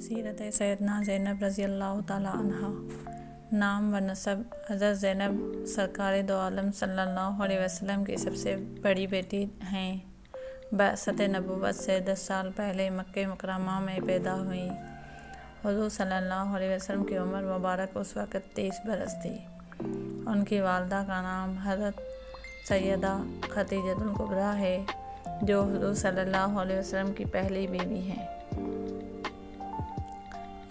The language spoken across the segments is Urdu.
سیرت سیدنا زینب رضی اللہ تعالیٰ عنہا۔ نام و نسب: حضرت زینب سرکار دو عالم صلی اللہ علیہ وسلم کی سب سے بڑی بیٹی ہیں۔ بعثت نبوت سے 10 سال پہلے مکہ مکرمہ میں پیدا ہوئیں۔ حضور صلی اللہ علیہ وسلم کی عمر مبارک اس وقت 30 برس تھی۔ ان کی والدہ کا نام حضرت سیدہ خدیجہ الکبریٰ ہے، جو حضور صلی اللہ علیہ وسلم کی پہلی بیوی ہیں۔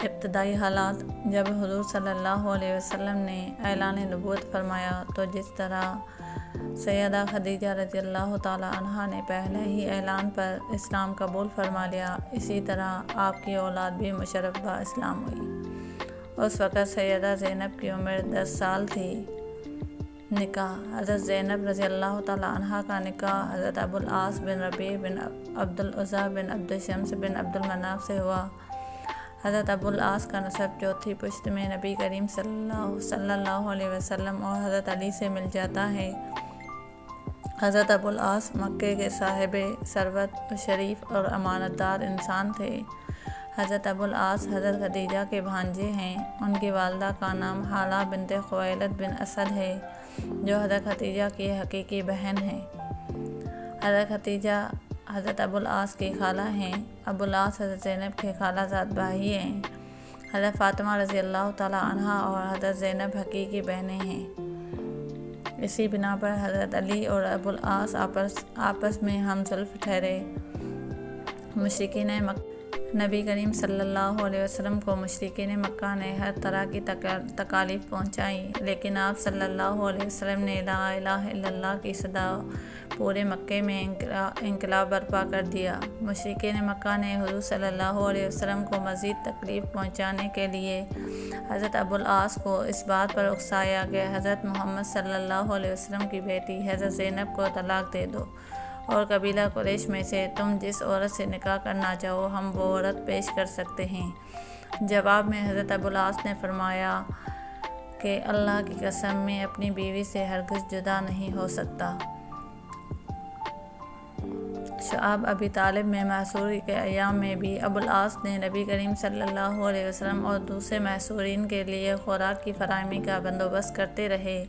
ابتدائی حالات: جب حضور صلی اللہ علیہ وسلم نے اعلان نبوت فرمایا تو جس طرح سیدہ خدیجہ رضی اللہ تعالیٰ عنہا نے پہلے ہی اعلان پر اسلام قبول فرما لیا، اسی طرح آپ کی اولاد بھی مشرف با اسلام ہوئی۔ اس وقت سیدہ زینب کی عمر 10 سال تھی۔ نکاح: حضرت زینب رضی اللہ تعالیٰ عنہا کا نکاح حضرت ابو العاص بن ربیع بن عبد العزیٰ بن عبد الشمس بن عبد المناف سے ہوا۔ حضرت ابو العاص کا نسب چوتھی پشت میں نبی کریم صلی اللہ علیہ وسلم اور حضرت علی سے مل جاتا ہے۔ حضرت ابو العاص مکے کے صاحب ثروت، شریف اور امانت دار انسان تھے۔ حضرت ابو العاص حضرت خدیجہ کے بھانجے ہیں۔ ان کی والدہ کا نام ہالہ بنت خویلد بن اسد ہے، جو حضرت خدیجہ کی حقیقی بہن ہے۔ حضرت خدیجہ حضرت ابو العاص کی خالہ ہیں۔ ابو العاص حضرت زینب کے خالہ زاد بھائی ہیں۔ حضرت فاطمہ رضی اللہ تعالیٰ عنہا اور حضرت زینب حقیقی بہنیں ہیں۔ اسی بنا پر حضرت علی اور ابو العاص آپس میں ہم زلف ٹھہرے۔ مشرکین نبی کریم صلی اللہ علیہ وسلم کو مشرکین مکہ نے ہر طرح کی تکالیف پہنچائیں، لیکن آپ صلی اللہ علیہ وسلم نے لا الہ الا اللہ کی صدا پورے مکے میں انقلاب برپا کر دیا۔ مشرکین مکہ نے حضور صلی اللہ علیہ وسلم کو مزید تکلیف پہنچانے کے لیے حضرت ابو العاص کو اس بات پر اکسایا کہ حضرت محمد صلی اللہ علیہ وسلم کی بیٹی حضرت زینب کو طلاق دے دو، اور قبیلہ قریش میں سے تم جس عورت سے نکاح کرنا چاہو ہم وہ عورت پیش کر سکتے ہیں۔ جواب میں حضرت ابو العاص نے فرمایا کہ اللہ کی قسم میں اپنی بیوی سے ہرگز جدا نہیں ہو سکتا۔ شعب ابی طالب میں محصوری کے ایام میں بھی ابو العاص نے نبی کریم صلی اللہ علیہ وسلم اور دوسرے محصورین کے لیے خوراک کی فراہمی کا بندوبست کرتے رہے۔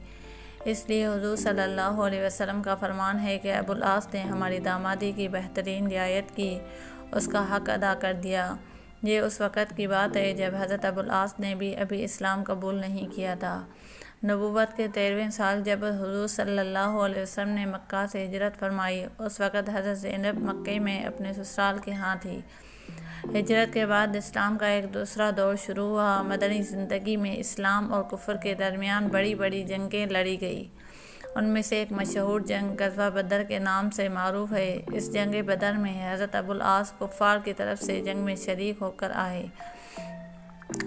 اس لیے حضور صلی اللہ علیہ وسلم کا فرمان ہے کہ ابو العاص نے ہماری دامادی کی بہترین رعایت کی، اس کا حق ادا کر دیا۔ یہ اس وقت کی بات ہے جب حضرت ابو العاص نے بھی ابھی اسلام قبول نہیں کیا تھا۔ نبوت کے 13ویں سال جب حضور صلی اللہ علیہ وسلم نے مکہ سے ہجرت فرمائی، اس وقت حضرت زینب مکے میں اپنے سسرال کے ہاں تھی۔ ہجرت کے بعد اسلام کا ایک دوسرا دور شروع ہوا۔ مدنی زندگی میں اسلام اور کفر کے درمیان بڑی بڑی جنگیں لڑی گئی۔ ان میں سے ایک مشہور جنگ غزوہ بدر کے نام سے معروف ہے۔ اس جنگ بدر میں حضرت ابو العاص کفار کی طرف سے جنگ میں شریک ہو کر آئے۔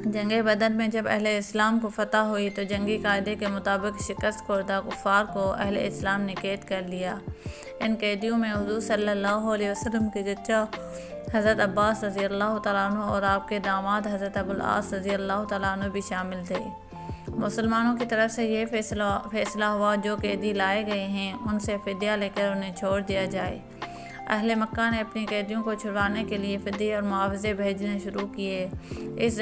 جنگ بدر میں جب اہل اسلام کو فتح ہوئی تو جنگی قاعدے کے مطابق شکست خوردہ کفار کو اہل اسلام نے قید کر لیا۔ ان قیدیوں میں حضور صلی اللہ علیہ وسلم کے چچا حضرت عباس رضی اللہ تعالیٰ عنہ اور آپ کے داماد حضرت ابو العاص رضی اللہ تعالیٰ عنہ بھی شامل تھے۔ مسلمانوں کی طرف سے یہ فیصلہ ہوا جو قیدی لائے گئے ہیں ان سے فدیہ لے کر انہیں چھوڑ دیا جائے۔ اہل مکہ نے اپنی قیدیوں کو چھڑوانے کے لیے فدیے اور معاوضے بھیجنے شروع کیے۔ اس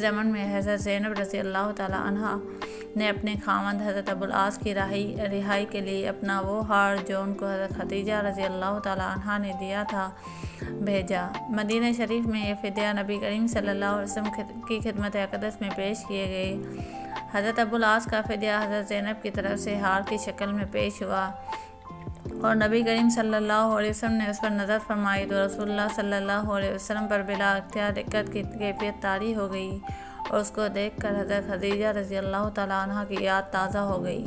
زمن میں حضرت زینب رضی اللہ تعالیٰ عنہا نے اپنے خاوند حضرت ابو العاص کی رہائی کے لیے اپنا وہ ہار جو ان کو حضرت خدیجہ رضی اللہ تعالیٰ عنہا نے دیا تھا بھیجا۔ مدینہ شریف میں یہ فدیہ نبی کریم صلی اللہ علیہ وسلم کی خدمت اقدس میں پیش کیے گئے۔ حضرت ابو العاص کا فدیہ حضرت زینب کی طرف سے ہار کی شکل میں پیش ہوا، اور نبی کریم صلی اللہ علیہ وسلم نے اس پر نظر فرمائی تو رسول اللہ صلی اللہ علیہ وسلم پر بلا اختیار رقت کی کیفیت طاری ہو گئی، اور اس کو دیکھ کر حضرت خدیجہ رضی اللہ تعالیٰ عنہ کی یاد تازہ ہو گئی۔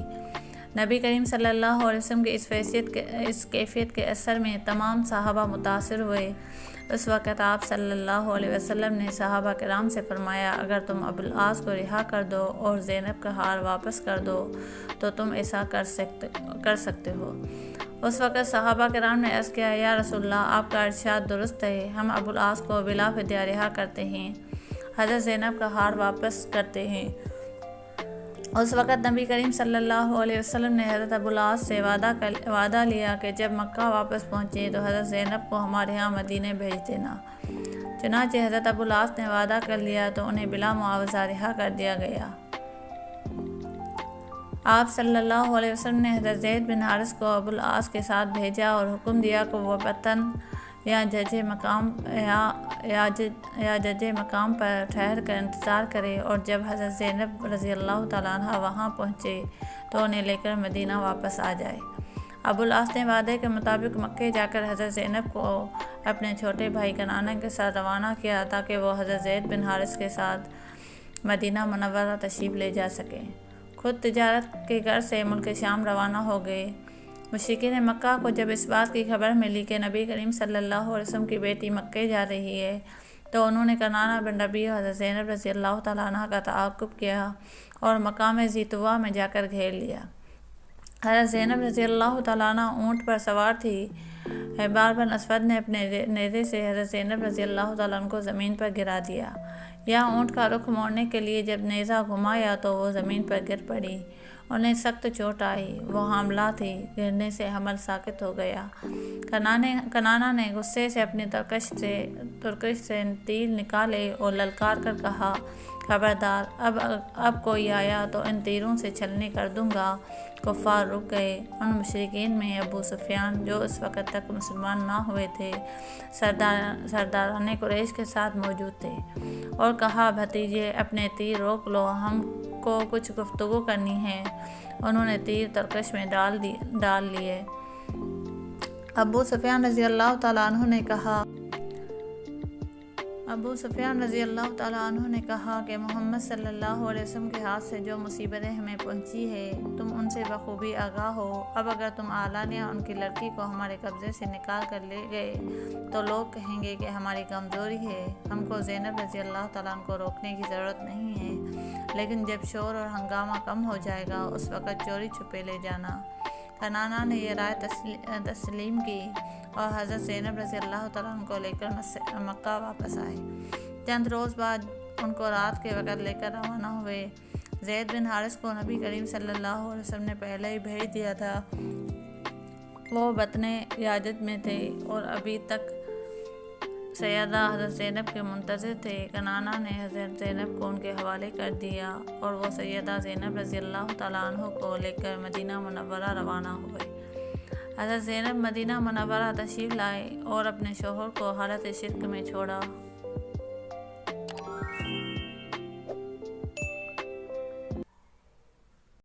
نبی کریم صلی اللہ علیہ وسلم کی اس کیفیت کے اثر میں تمام صحابہ متاثر ہوئے۔ اس وقت آپ صلی اللہ علیہ وسلم نے صحابہ کرام سے فرمایا، اگر تم ابو العاص کو رہا کر دو اور زینب کا ہار واپس کر دو تو تم ایسا کر سکتے ہو۔ اس وقت صحابہ کرام نے عرض کیا، یا رسول اللہ، آپ کا ارشاد درست ہے، ہم ابو العاص کو بلا فدیہ رہا کرتے ہیں، حضرت زینب کا ہار واپس کرتے ہیں۔ اس وقت نبی کریم صلی اللہ علیہ وسلم نے حضرت ابو العاص سے وعدہ لیا کہ جب مکہ واپس پہنچے تو حضرت زینب کو ہمارے ہاں مدینے بھیج دینا۔ چنانچہ حضرت ابو العاص نے وعدہ کر لیا تو انہیں بلا معاوضہ رہا کر دیا گیا۔ آپ صلی اللہ علیہ وسلم نے حضرت زید بن حارث کو ابو العاص کے ساتھ بھیجا اور حکم دیا کہ وہ وطن یا جج مقام پر ٹھہر کر انتظار کرے، اور جب حضرت زینب رضی اللہ تعالیٰ عنہ وہاں پہنچے تو انہیں لے کر مدینہ واپس آ جائے۔ ابو العاص نے وعدے کے مطابق مکے جا کر حضرت زینب کو اپنے چھوٹے بھائی کنانہ کے ساتھ روانہ کیا تاکہ وہ حضرت زید بن حارث کے ساتھ مدینہ منورہ تشریف لے جا سکیں۔ خود تجارت کے غرض سے ملک شام روانہ ہو گئے۔ مشرکین مکہ کو جب اس بات کی خبر ملی کہ نبی کریم صلی اللہ علیہ وسلم کی بیٹی مکے جا رہی ہے تو انہوں نے کنانہ بن ربیع اور حضرت زینب رضی اللہ تعالیٰ عنہ کا تعاقب کیا اور مقام ذی طویٰ میں جا کر گھیر لیا۔ حضرت زینب رضی اللہ تعالیٰ عنہ اونٹ پر سوار تھی۔ حبار بن اسود نے اپنے نیزے سے حضرت زینب رضی اللہ تعالیٰ عنہ کو زمین پر گرا دیا۔ یا اونٹ کا رخ موڑنے کے لیے جب نیزہ گھمایا تو وہ زمین پر گر پڑی۔ انہیں سخت چوٹ آئی، وہ حاملہ تھی، گرنے سے حمل ساقط ہو گیا۔ کنانہ نے غصے سے اپنی ترکش سے تیر نکالے اور للکار کر کہا، خبردار، اب کوئی آیا تو ان تیروں سے چھلنی کر دوں گا۔ کفار رک گئے۔ ان مشرکین میں ابو سفیان، جو اس وقت تک مسلمان نہ ہوئے تھے، سرداران قریش کے ساتھ موجود تھے، اور کہا، بھتیجے، اپنے تیر روک لو، ہم کو کچھ گفتگو کرنی ہے۔ انہوں نے تیر ترکش میں ڈال لیے۔ ابو سفیان رضی اللہ تعالیٰ عنہ نے کہا کہ محمد صلی اللہ علیہ وسلم کے ہاتھ سے جو مصیبتیں ہمیں پہنچی ہے تم ان سے بخوبی آگاہ ہو۔ اب اگر تم علانیہ ان کی لڑکی کو ہمارے قبضے سے نکال کر لے گئے تو لوگ کہیں گے کہ ہماری کمزوری ہے۔ ہم کو زینب رضی اللہ تعالیٰ عنہ کو روکنے کی ضرورت نہیں ہے، لیکن جب شور اور ہنگامہ کم ہو جائے گا اس وقت چوری چھپے لے جانا۔ کنانہ نے یہ رائے تسلیم کی اور حضرت زینب رضی اللہ تعالیٰ عنہ کو لے کر مکہ واپس آئے۔ چند روز بعد ان کو رات کے وقت لے کر روانہ ہوئے۔ زید بن حارث کو نبی کریم صلی اللہ علیہ وسلم نے پہلے ہی بھیج دیا تھا۔ وہ بطن یاجج میں تھے اور ابھی تک سیدہ حضرت زینب کے منتظر تھے۔ کنانہ نے حضرت زینب کو ان کے حوالے کر دیا اور وہ سیدہ زینب رضی اللہ تعالیٰ عنہ کو لے کر مدینہ منورہ روانہ ہوئے۔ حضرت زینب مدینہ منورہ تشریف لائے اور اپنے شوہر کو حالت شرک میں چھوڑا۔